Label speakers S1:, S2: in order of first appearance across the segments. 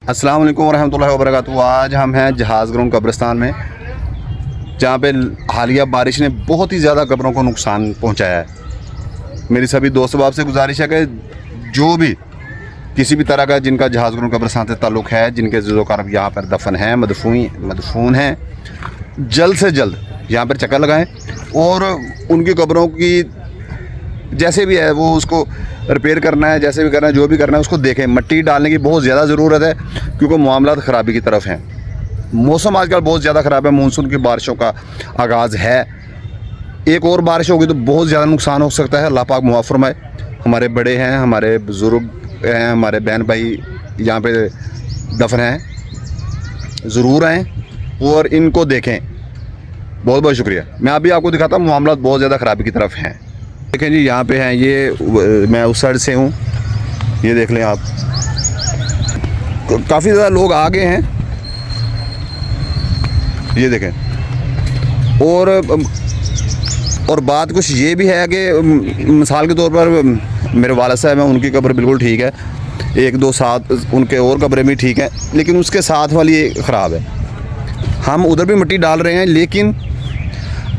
S1: अस्सलाम वालेकुम वरहमतुल्लाहि वबरकातुहू। आज हम हैं जहाज़ ग्राउंड कब्रिस्तान में, जहाँ पे हालिया बारिश ने बहुत ही ज़्यादा कब्रों को नुकसान पहुँचाया है। मेरी सभी दोस्त बाब से गुजारिश है कि जो भी किसी भी तरह का जिनका जहाज़ ग्राउंड कब्रिस्तान से ताल्लुक़ है, जिनके ज़ुज़ोकार यहाँ पर दफन हैं, मदफून हैं, जल्द से जल्द यहाँ पर चक्कर लगाएँ और उनकी कब्रों की जैसे भी है वो उसको रिपेयर करना है, जैसे भी करना है, जो भी करना है उसको देखें। मिट्टी डालने की बहुत ज़्यादा ज़रूरत है क्योंकि मामलात ख़राबी की तरफ हैं। मौसम आजकल बहुत ज़्यादा ख़राब है, मानसून की बारिशों का आगाज़ है। एक और बारिश होगी तो बहुत ज़्यादा नुकसान हो सकता है। अल्लाह पाक मुआफ़ फरमाए। हमारे बड़े हैं, हमारे बुज़ुर्ग हैं, हमारे बहन भाई यहाँ पे दफन हैं, ज़रूर आएँ और इनको देखें। बहुत बहुत शुक्रिया। मैं अभी आपको दिखाता हूँ, मामलात बहुत ज़्यादा ख़राबी की तरफ हैं। देखें जी, यहाँ पे हैं, ये मैं उस साइड से हूँ, ये देख लें आप। काफ़ी ज़्यादा लोग आ गए हैं, ये देखें। और बात कुछ ये भी है कि मिसाल के तौर पर मेरे वालिद साहब हैं, उनकी कब्र बिल्कुल ठीक है, एक दो साथ उनके और कब्रें भी ठीक हैं, लेकिन उसके साथ वाली ख़राब है। हम उधर भी मिट्टी डाल रहे हैं, लेकिन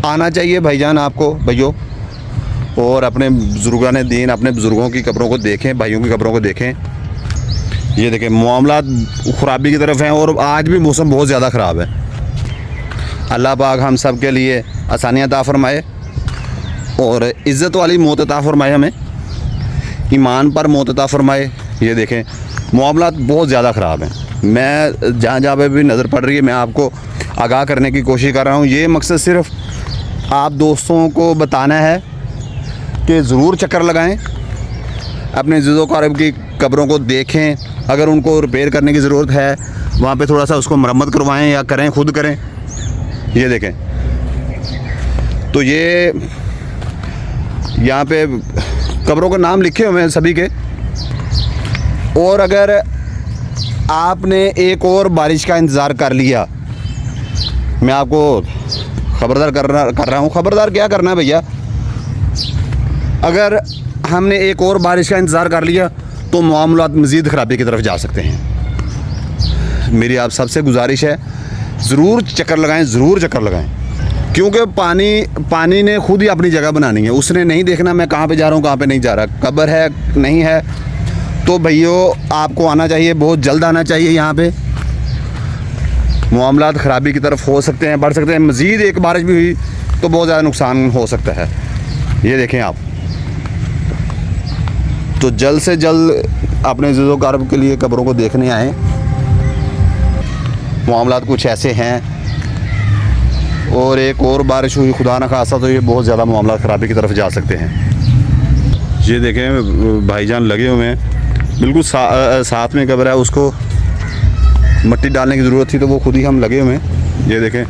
S1: आना चाहिए भाईजान आपको, भाइयों, और अपने बुज़ुर्गान दीन, अपने बुज़ुर्गों की कब्रों को देखें, भाइयों की कब्रों को देखें। ये देखें, मामलात ख़राबी की तरफ हैं और आज भी मौसम बहुत ज़्यादा ख़राब है। अल्लाह पाक हम सब के लिए आसानियाँ अता फरमाए और इज़्ज़त वाली मौत अता फरमाए, हमें ईमान पर मौत अता फरमाए। ये देखें, मामलात बहुत ज़्यादा ख़राब हैं। मैं जहाँ जहाँ पे भी नज़र पड़ रही है, मैं आपको आगाह करने की कोशिश कर रहा हूँ। ये मकसद सिर्फ़ आप दोस्तों को बताना है कि ज़रूर चक्कर लगाएं, अपने ज़ुज़ोकार की कब्रों को देखें। अगर उनको रिपेयर करने की ज़रूरत है, वहाँ पे थोड़ा सा उसको मरम्मत करवाएं या करें, खुद करें। ये देखें, तो ये यहाँ पे कब्रों के नाम लिखे हुए हैं सभी के। और अगर आपने एक और बारिश का इंतज़ार कर लिया, मैं आपको ख़बरदार कर रहा हूँ। ख़बरदार क्या करना है भैया, अगर हमने एक और बारिश का इंतज़ार कर लिया तो मामलात मज़ीद ख़राबी की तरफ जा सकते हैं। मेरी आप सबसे गुजारिश है, ज़रूर चक्कर लगाएं, ज़रूर चक्कर लगाएं, क्योंकि पानी ने खुद ही अपनी जगह बनानी है। उसने नहीं देखना मैं कहाँ पे जा रहा हूँ, कहाँ पे नहीं जा रहा, कब्र है नहीं है। तो भैयों, आपको आना चाहिए, बहुत जल्द आना चाहिए। यहाँ पे मामलात ख़राबी की तरफ हो सकते हैं, बढ़ सकते हैं। मज़ीद एक बारिश भी हुई तो बहुत ज़्यादा नुकसान हो सकता है। ये देखें आप, तो जल्द से जल्द अपने ज़ुज़ोकार के लिए कब्रों को देखने आएँ। मामलात कुछ ऐसे हैं, और एक और बारिश हुई खुदा न खासा तो ये बहुत ज़्यादा मामलात ख़राबी की तरफ जा सकते हैं। ये देखें, भाईजान लगे हुए हैं, बिल्कुल साथ में कब्र है, उसको मिट्टी डालने की ज़रूरत थी तो वो खुद ही हम लगे हुए हैं। ये देखें,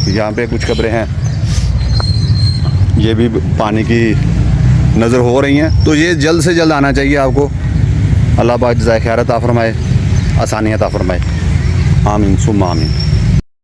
S1: यहाँ पे कुछ कब्रें हैं, ये भी पानी की नज़र हो रही हैं। तो ये जल्द से जल्द आना चाहिए आपको। अल्लाह पाक जज़ाए खैर अता फरमाए, आसानियाँ अता फरमाए। आमीन सुम्मा आमीन।